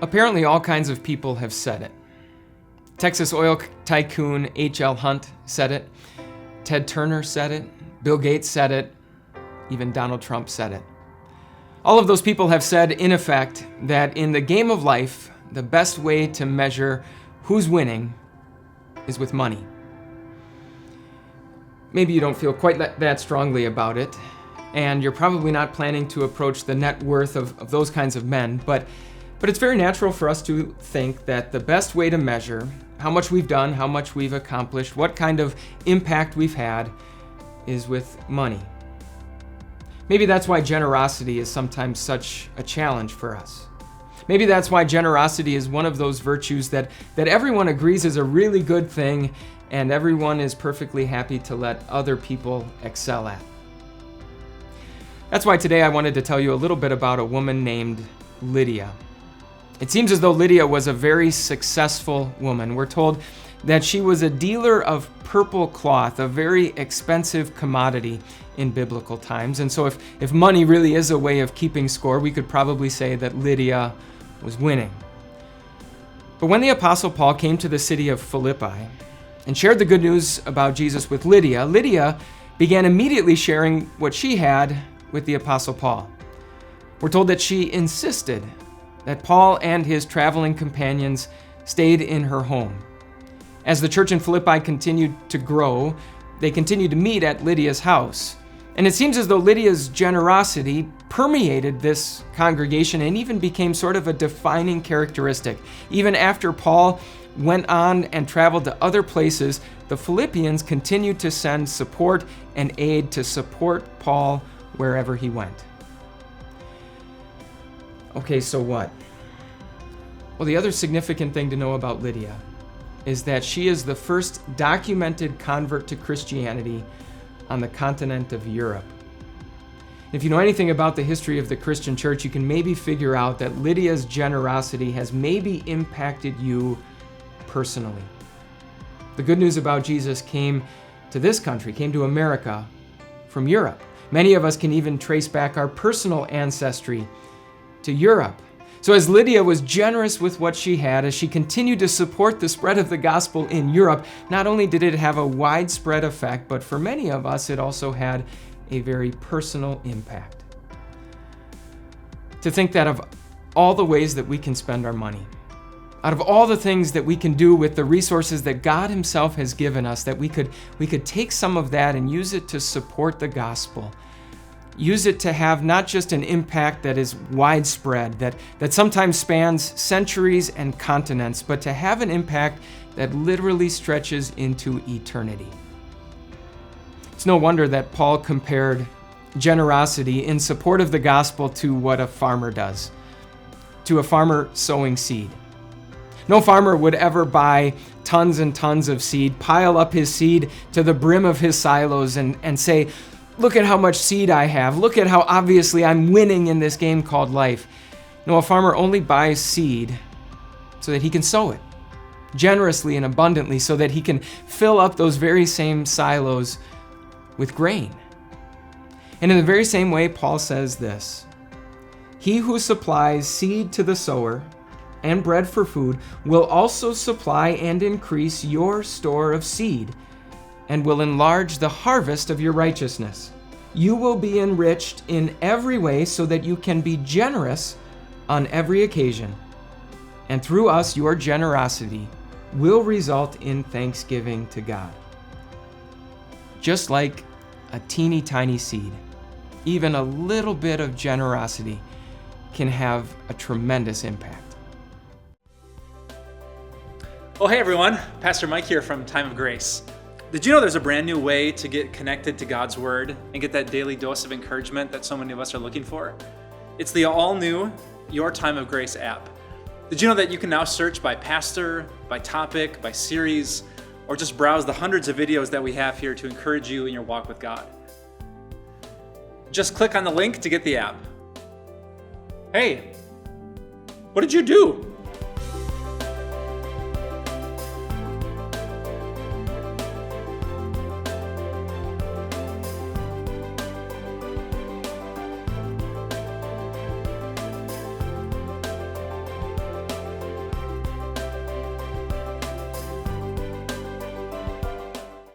Apparently, all kinds of people have said it. Texas oil tycoon H.L. Hunt said it. Ted Turner said it. Bill Gates said it. Even Donald Trump said it. All of those people have said, in effect, that in the game of life, the best way to measure who's winning is with money. Maybe you don't feel quite that strongly about it, and you're probably not planning to approach the net worth of those kinds of men, but it's very natural for us to think that the best way to measure how much we've done, how much we've accomplished, what kind of impact we've had is with money. Maybe that's why generosity is sometimes such a challenge for us. Maybe that's why generosity is one of those virtues that everyone agrees is a really good thing and everyone is perfectly happy to let other people excel at. That's why today I wanted to tell you a little bit about a woman named Lydia. It seems as though Lydia was a very successful woman. We're told that she was a dealer of purple cloth, a very expensive commodity in biblical times. And so if money really is a way of keeping score, we could probably say that Lydia was winning. But when the Apostle Paul came to the city of Philippi and shared the good news about Jesus with Lydia, Lydia began immediately sharing what she had with the Apostle Paul. We're told that she insisted that Paul and his traveling companions stayed in her home. As the church in Philippi continued to grow, they continued to meet at Lydia's house. And it seems as though Lydia's generosity permeated this congregation and even became sort of a defining characteristic. Even after Paul went on and traveled to other places, the Philippians continued to send support and aid to support Paul wherever he went. Okay, so what? Well, the other significant thing to know about Lydia is that she is the first documented convert to Christianity on the continent of Europe. If you know anything about the history of the Christian church, you can maybe figure out that Lydia's generosity has maybe impacted you personally. The good news about Jesus came to this country, came to America from Europe. Many of us can even trace back our personal ancestry to Europe. So as Lydia was generous with what she had, as she continued to support the spread of the gospel in Europe, not only did it have a widespread effect, but for many of us, it also had a very personal impact. To think that of all the ways that we can spend our money, out of all the things that we can do with the resources that God Himself has given us, that we could take some of that and use it to support the gospel. Use it to have not just an impact that is widespread, that sometimes spans centuries and continents, but to have an impact that literally stretches into eternity. It's no wonder that Paul compared generosity in support of the gospel to what a farmer does, to a farmer sowing seed. No farmer would ever buy tons and tons of seed, pile up his seed to the brim of his silos and say, look at how much seed I have. Look at how obviously I'm winning in this game called life. No, a farmer only buys seed so that he can sow it generously and abundantly so that he can fill up those very same silos with grain. And in the very same way, Paul says this: he who supplies seed to the sower and bread for food will also supply and increase your store of seed, and will enlarge the harvest of your righteousness. You will be enriched in every way so that you can be generous on every occasion. And through us, your generosity will result in thanksgiving to God. Just like a teeny tiny seed, even a little bit of generosity can have a tremendous impact. Well, hey everyone, Pastor Mike here from Time of Grace. Did you know there's a brand new way to get connected to God's Word and get that daily dose of encouragement that so many of us are looking for? It's the all-new Your Time of Grace app. Did you know that you can now search by pastor, by topic, by series, or just browse the hundreds of videos that we have here to encourage you in your walk with God? Just click on the link to get the app. Hey, what did you do?